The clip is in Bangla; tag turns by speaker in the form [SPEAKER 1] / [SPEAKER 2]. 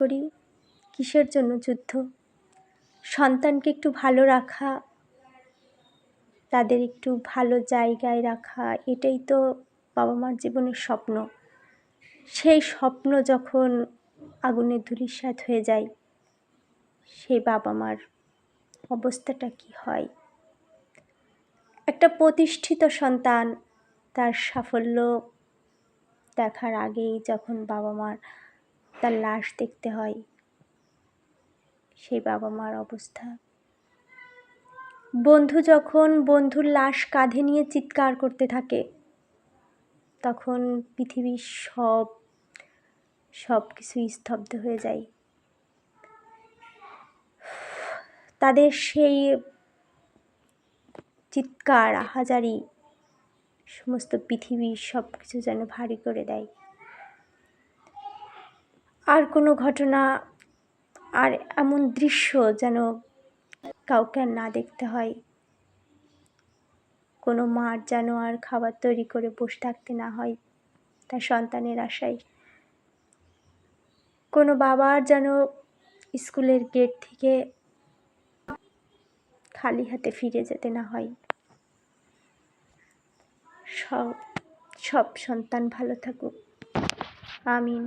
[SPEAKER 1] করি কিসের জন্য যুদ্ধ? সন্তানকে একটু ভালো রাখা, তাদের একটু ভালো জায়গায় রাখা, এটাই তো বাবা মার জীবনের স্বপ্ন। সেই স্বপ্ন যখন আগুনে ধূলিসাৎ হয়ে যায়, সেই বাবা মার অবস্থাটা কী হয়? একটা প্রতিষ্ঠিত সন্তান তার সাফল্য দেখার আগেই যখন বাবা মার তার লাশ দেখতে হয়, সেই বাবা মার অবস্থা। বন্ধু যখন বন্ধুর লাশ কাঁধে নিয়ে চিৎকার করতে থাকে, তখন পৃথিবীর সব কিছুই স্তব্ধ হয়ে যায়। তাদের সেই চিৎকার আহাজারি সমস্ত পৃথিবীর সব কিছু যেন ভারী করে দেয়। আর কোনো ঘটনা, আর এমন দৃশ্য যেন কাউকে আর না দেখতে হয়। কোনো মার যেন আর খাবার তৈরি করে বসে থাকতে না হয় তার সন্তানের আশায়। কোনো বাবার যেন স্কুলের গেট থেকে খালি হাতে ফিরে যেতে না হয়। সব সন্তান ভালো থাকুক, আমিন।